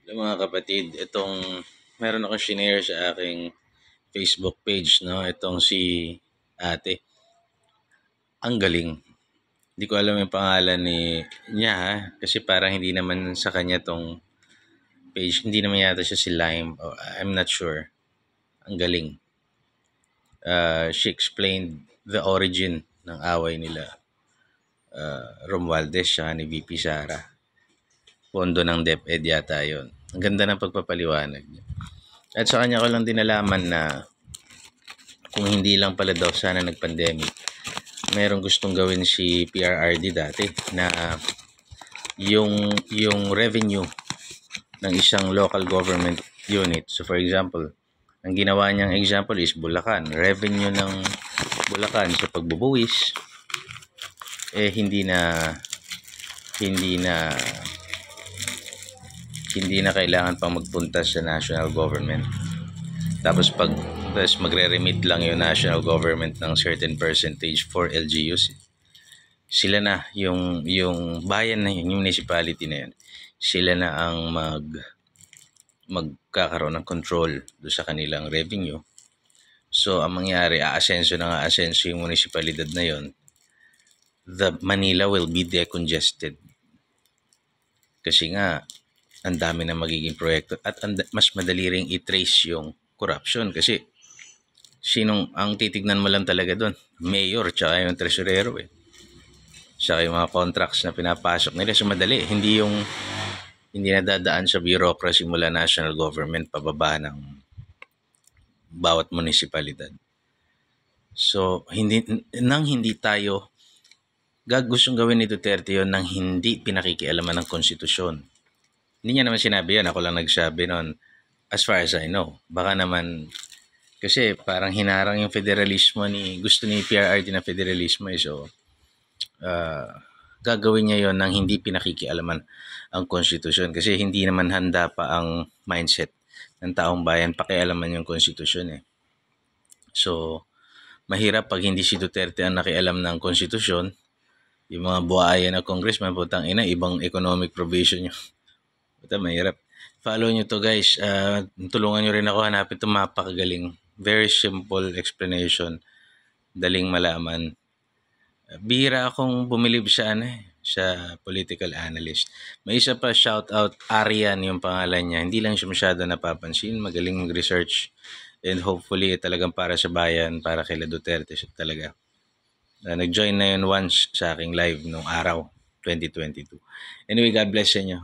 Mga kapatid, meron akong shinare sa aking Facebook page, no? Itong si ate. Ang galing. Hindi ko alam yung pangalan niya, ha? Kasi parang hindi naman sa kanya tong page. Hindi naman yata siya si Lime. Oh, I'm not sure. Ang galing. She explained the origin ng away nila. Romualdez siya ni VP Sara. Pondo ng DepEd yata yun. Ang ganda ng pagpapaliwanag niya. At sa kanya ko lang din nalaman na kung hindi lang pala daw sana nag-pandemic, merong gustong gawin si PRRD dati na yung revenue ng isang local government unit. So for example, ang ginawa niyang example is Bulacan. Revenue ng Bulacan sa pagbubuwis hindi na kailangan pang magpunta sa national government. Tapos magre-remit lang yung national government ng certain percentage for LGUs. Sila na yung bayan na yun, yung municipality na yun. Sila na ang magkakaroon ng control do sa kanilang revenue. So ang mangyari, aasenso yung municipalidad na yun. The Manila will be decongested. Kasi nga ang dami na magiging proyekto at mas madali ring i-trace yung corruption kasi ang titignan mo lang talaga doon? Mayor tsaka yung tresurero Tsaka yung mga contracts na pinapasok nila. So madali. Hindi nadadaan sa bureaucracy mula national government pababa ng bawat munisipalidad. So hindi tayo gustong gawin ni Duterte yun nang hindi pinakikialaman ng konstitusyon. Hindi niya naman sinabi yan. Ako lang nagsabi noon. As far as I know. Baka naman kasi parang hinarang yung federalismo gusto ni PRRD na federalismo so gagawin niya yon nang hindi pinakikialaman ang konstitusyon kasi hindi naman handa pa ang mindset ng taong bayan pakialaman yung konstitusyon So mahirap pag hindi si Duterte ang nakialam ng konstitusyon, yung mga buhaya na congressman, putang ina, ibang economic provision yung mahirap. Follow nyo to guys. Tulungan nyo rin ako hanapin ito mapakagaling. Very simple explanation. Daling malaman. Bihira akong bumilib sa sa political analyst. May isa pa, shout out, Arian yung pangalan niya. Hindi lang siya masyado napapansin. Magaling mag-research. And hopefully talagang para sa bayan, para kay Duterte siya talaga. Nag-join na yun once sa aking live nung araw, 2022. Anyway, God bless sa inyo.